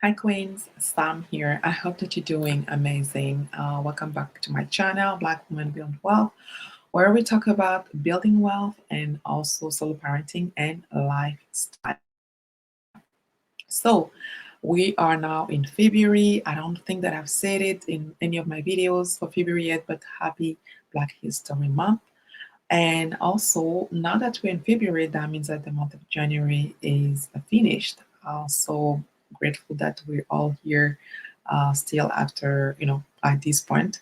Hi Queens, Sam here. I hope that you're doing amazing. Welcome back to my channel, Black Women Build Wealth, where we talk about building wealth and also solo parenting and lifestyle. So we are now in February. I don't think that I've said it in any of my videos for February yet, but happy Black History Month. And also, now that we're in February, that means that the month of January is finished. So grateful that we're all here still after, at this point.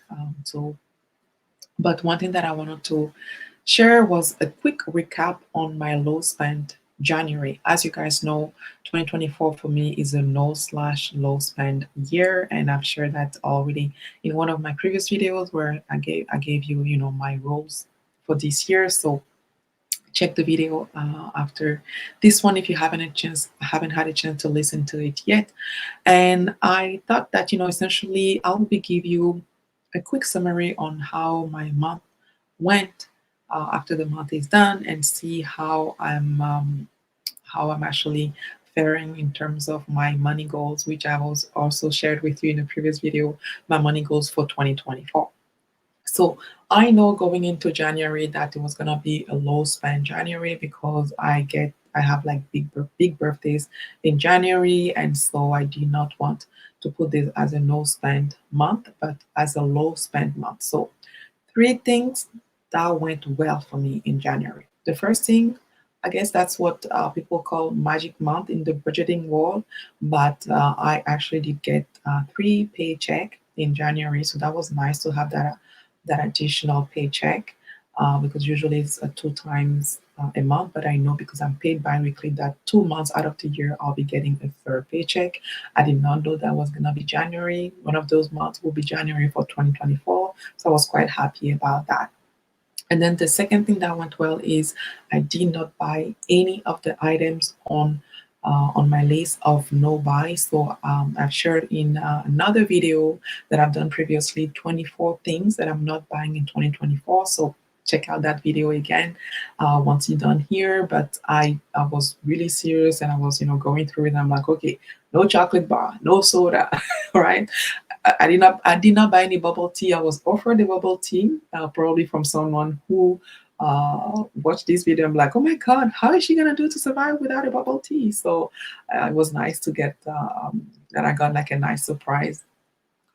But one thing that I wanted to share was a quick recap on my low spend January. As you guys know, 2024 for me is a no/low spend year, and I've shared that already in one of my previous videos where I gave you my rules for this year. So check the video after this one if you haven't had a chance to listen to it yet. And I thought that essentially I'll be give you a quick summary on how my month went after the month is done, and see how I'm actually faring in terms of my money goals, which I was also shared with you in a previous video, my money goals for 2024. So I know going into January that it was gonna be a low spend January because I have like big birthdays in January, and so I did not want to put this as a no spend month, but as a low spend month. So three things that went well for me in January. The first thing, I guess that's what people call magic month in the budgeting world, but I actually did get three paycheck in January, so that was nice to have that additional paycheck because usually it's two times a month. But I know because I'm paid bi-weekly that 2 months out of the year I'll be getting a third paycheck. I did not know that was gonna be January. One of those months will be January for 2024. So I was quite happy about that. And then the second thing that went well is I did not buy any of the items on my list of no buy. So I've shared in another video that I've done previously 24 things that I'm not buying in 2024. So check out that video again once you're done here. But I was really serious, and I was going through it. And I'm like, okay, no chocolate bar, no soda, right? I did not buy any bubble tea. I was offered a bubble tea, probably from someone who watched this video. I'm like, oh my god, how is she gonna do to survive without a bubble tea? So it was nice to get that. I got like a nice surprise,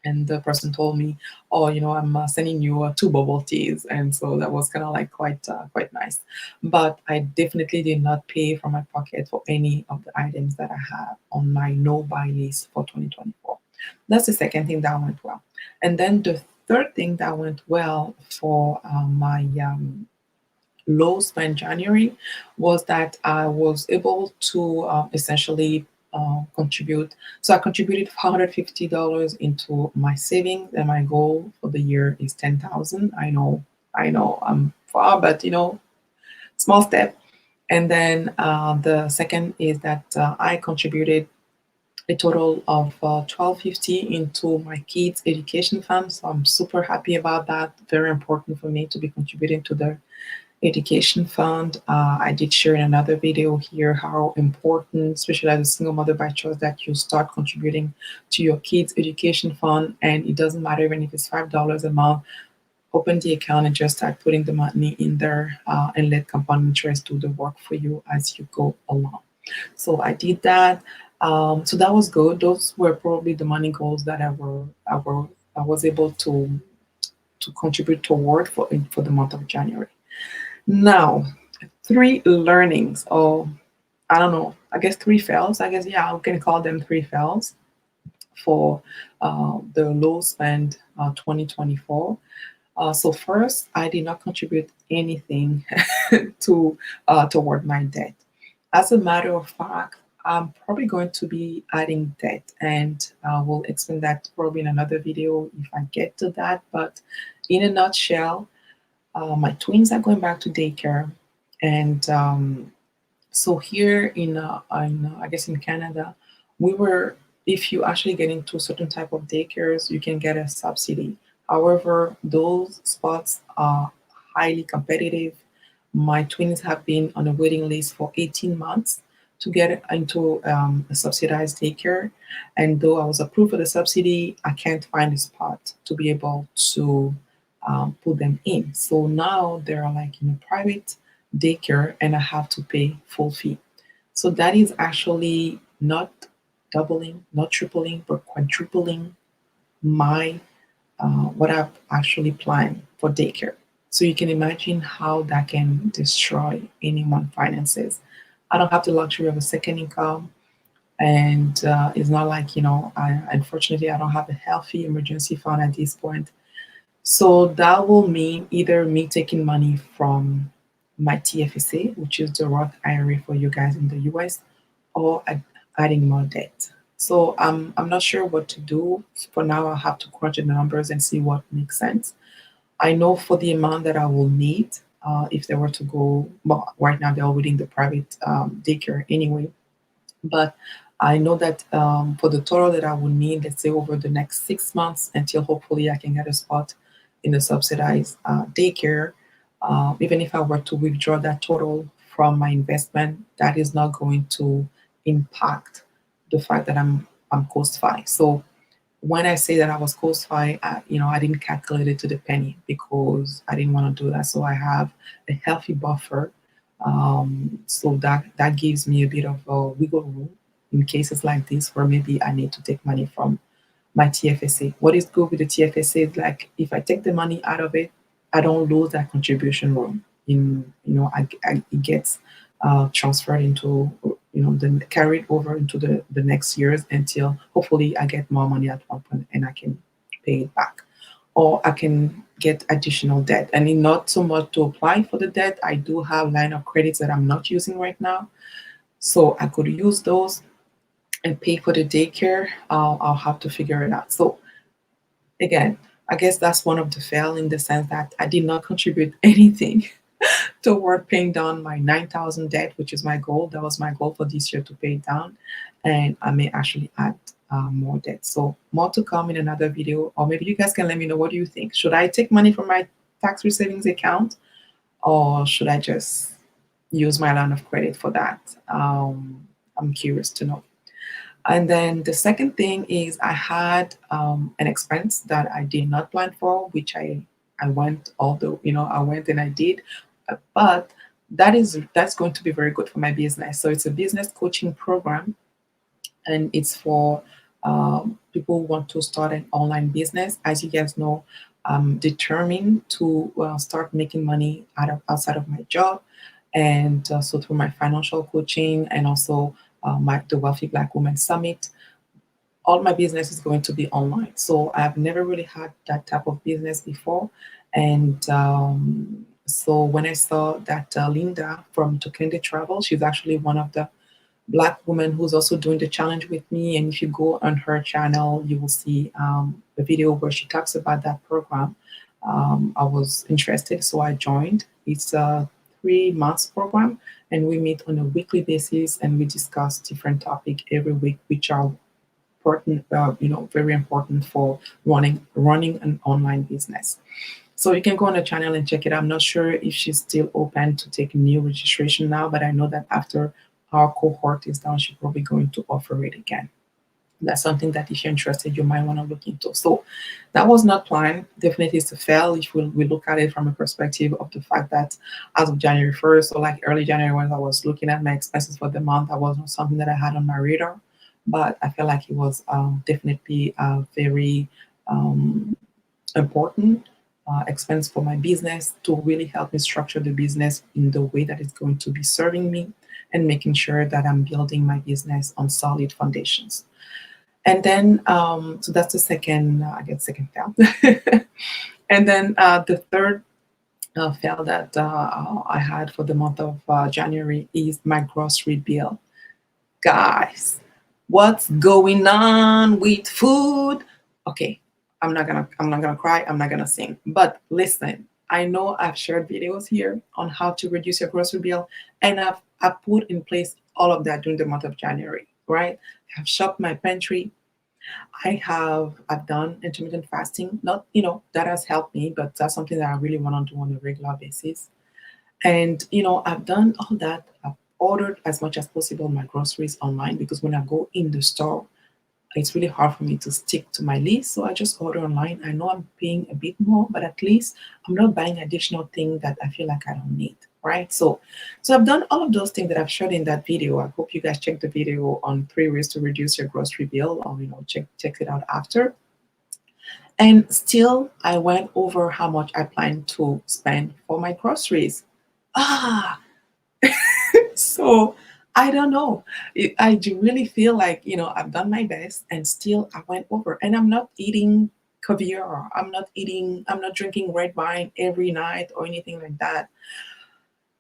and the person told me, "Oh, I'm sending you two bubble teas," and so that was kind of like quite nice. But I definitely did not pay from my pocket for any of the items that I have on my no buy list for 2024. That's the second thing that went well, and then the third thing that went well for my low spend January was that I was able to essentially contribute. So I contributed $450 into my savings, and my goal for the year is 10,000. I know, I'm far, but small step. And then the second is that I contributed a total of 1250 into my kids' education fund. So I'm super happy about that. Very important for me to be contributing to the education fund. I did share in another video here how important, especially as a single mother by choice, that you start contributing to your kids' education fund. And it doesn't matter even if it's $5 a month. Open the account and just start putting the money in there and let compound interest do the work for you as you go along. So I did that. So that was good. Those were probably the money goals that I was able to contribute toward for the month of January. Now, three learnings, or I don't know, I guess three fails. I guess, yeah, I can call them three fails for the low spend 2024. So first, I did not contribute anything to toward my debt. As a matter of fact, I'm probably going to be adding debt, and we'll explain that probably in another video if I get to that. But in a nutshell, my twins are going back to daycare, and so here I guess in Canada, we were if you actually get into certain type of daycares, you can get a subsidy. However, those spots are highly competitive. My twins have been on a waiting list for 18 months to get into a subsidized daycare. And though I was approved for the subsidy, I can't find a spot to be able to put them in. So now they're like in a private daycare and I have to pay full fee. So that is actually not doubling, not tripling, but quadrupling my what I've actually planned for daycare. So you can imagine how that can destroy anyone's finances. I don't have the luxury of a second income, and it's not like unfortunately, I don't have a healthy emergency fund at this point. So that will mean either me taking money from my TFSA, which is the Roth IRA for you guys in the US, or adding more debt. So I'm not sure what to do. For now, I'll have to crunch the numbers and see what makes sense. I know for the amount that I will need, if they were to go, well, right now they're already in the private daycare anyway, but I know that for the total that I would need, let's say over the next 6 months until hopefully I can get a spot in the subsidized daycare, even if I were to withdraw that total from my investment, that is not going to impact the fact that I'm cost fi. So when I say that I was cost fi, I didn't calculate it to the penny because I didn't want to do that. So I have a healthy buffer, so that gives me a bit of a wiggle room in cases like this where maybe I need to take money from my TFSA. What is good with the TFSA is like if I take the money out of it, I don't lose that contribution room. It gets transferred into then carried over into the next years until hopefully I get more money at one point and I can pay it back, or I can get additional debt. And not so much to apply for the debt. I do have line of credits that I'm not using right now, so I could use those and pay for the daycare. I'll have to figure it out. So again, I guess that's one of the fail in the sense that I did not contribute anything toward paying down my 9,000 debt, which is my goal. That was my goal for this year to pay it down, and I may actually add more debt. So more to come in another video, or maybe you guys can let me know what do you think. Should I take money from my tax savings account, or should I just use my line of credit for that? I'm curious to know. And then the second thing is I had an expense that I did not plan for, which I went, although I went and I did, but that's going to be very good for my business. So it's a business coaching program, and it's for people who want to start an online business. As you guys know, I'm determined to start making money outside of my job, and so through my financial coaching and also the Wealthy Black Women Summit, all my business is going to be online. So I've never really had that type of business before. And so when I saw that Linda from Tukende Travel, she's actually one of the Black women who's also doing the challenge with me. And if you go on her channel, you will see a video where she talks about that program. I was interested, so I joined. It's a 3 months program, and we meet on a weekly basis and we discuss different topics every week, which are important, very important for running an online business. So you can go on the channel and check it. I'm not sure if she's still open to take new registration now, but I know that after our cohort is done, she's probably going to offer it again. That's something that if you're interested, you might want to look into. So that was not planned. Definitely it's a fail if we look at it from a perspective of the fact that as of January 1st, or like early January when I was looking at my expenses for the month, that wasn't something that I had on my radar. But I feel like it was definitely very important expense for my business to really help me structure the business in the way that it's going to be serving me and making sure that I'm building my business on solid foundations. And then, so that's the second, second fail. And then the third fail that I had for the month of January is my grocery bill. Guys, what's going on with food? Okay, I'm not gonna cry, I'm not gonna sing. But listen, I know I've shared videos here on how to reduce your grocery bill, and I've put in place all of that during the month of January, right? I've shopped my pantry. I've done intermittent fasting. Not, that has helped me, but that's something that I really want to do on a regular basis. And I've done all that. I've ordered as much as possible my groceries online, because when I go in the store, it's really hard for me to stick to my list. So I just order online. I know I'm paying a bit more, but at least I'm not buying additional thing that I feel like I don't need, right? So I've done all of those things that I've showed in that video. I hope you guys check the video on 3 ways to reduce your grocery bill, or check it out after. And still, I went over how much I plan to spend for my groceries. Ah, so I don't know. I do really feel like, I've done my best and still I went over. And I'm not eating caviar. I'm not drinking red wine every night or anything like that.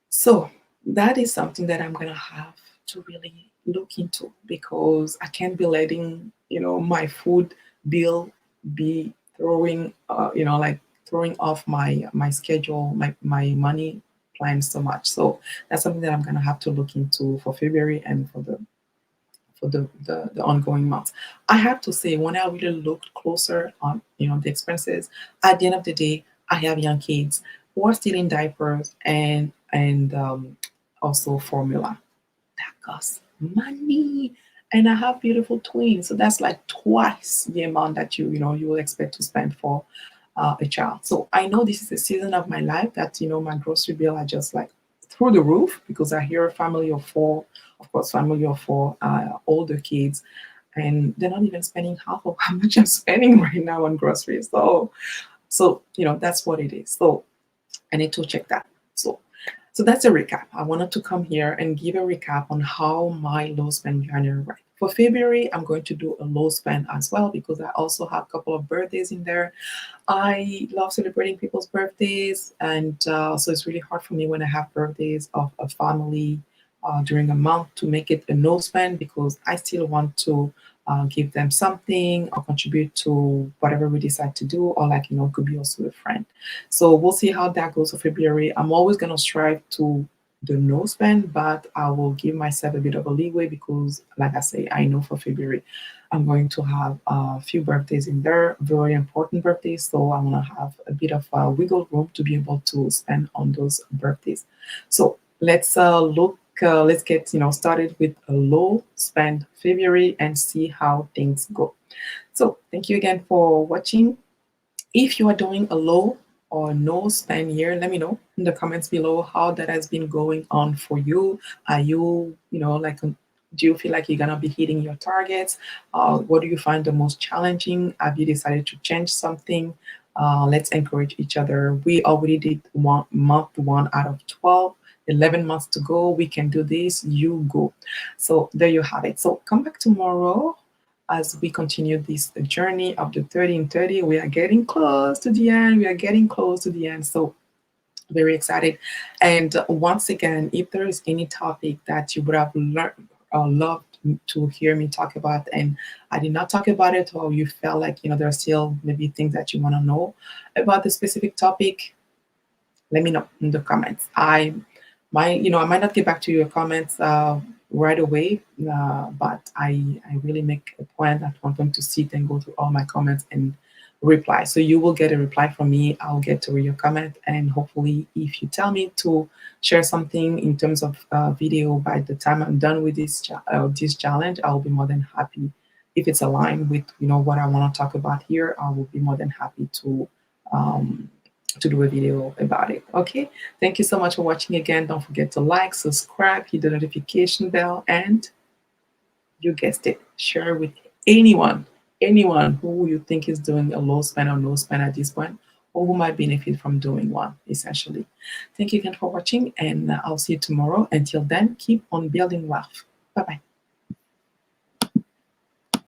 So that is something that I'm gonna have to really look into, because I can't be letting, my food bill be throwing off my schedule, my money plan so much. So that's something that I'm gonna have to look into for February and for the ongoing months. I have to say, when I really looked closer on the expenses, at the end of the day, I have young kids who are still in diapers, and also formula that costs money. And I have beautiful twins, so that's like twice the amount that you will expect to spend for a child. So I know this is a season of my life that my grocery bill are just like through the roof, because I hear a family of four, of course, family of four, older kids, and they're not even spending half of how much I'm spending right now on groceries. So that's what it is. So I need to check that. So that's a recap. I wanted to come here and give a recap on how my low spend January went. For February, I'm going to do a low spend as well, because I also have a couple of birthdays in there. I love celebrating people's birthdays, and so it's really hard for me when I have birthdays of a family during a month to make it a no spend, because I still want to give them something or contribute to whatever we decide to do, or like could be also a friend. So we'll see how that goes for February. I'm always gonna strive to the no spend, but I will give myself a bit of a leeway, because, like I say, I know for February I'm going to have a few birthdays in there, very important birthdays. So I want to have a bit of wiggle room to be able to spend on those birthdays. So let's look. Let's get started with a low spend February and see how things go. So thank you again for watching. If you are doing a low or no spend year, let me know in the comments below how that has been going on for you. Are you, do you feel like you're gonna be hitting your targets? What do you find the most challenging? Have you decided to change something? Let's encourage each other. We already did month 1 out of 12. 11 months to go. We can do this. You go. So there you have it. So come back tomorrow as we continue this journey of the 30 in 30. We are getting close to the end. We are getting close to the end. So very excited. And once again, if there is any topic that you would have loved to hear me talk about and I did not talk about it, or you felt like there are still maybe things that you want to know about the specific topic, let me know in the comments. I might not get back to your comments right away, but I really make a point at one point to sit and go through all my comments and reply. So you will get a reply from me. I'll get to read your comment, and hopefully, if you tell me to share something in terms of video by the time I'm done with this challenge, I'll be more than happy. If it's aligned with what I want to talk about here, I will be more than happy to do a video about it. Okay, thank you so much for watching again. Don't forget to like, subscribe, hit the notification bell, and you guessed it, share with anyone who you think is doing a low spend or no spend at this point, or who might benefit from doing one, essentially. Thank you again for watching, and I'll see you tomorrow. Until then, keep on building wealth. Bye bye.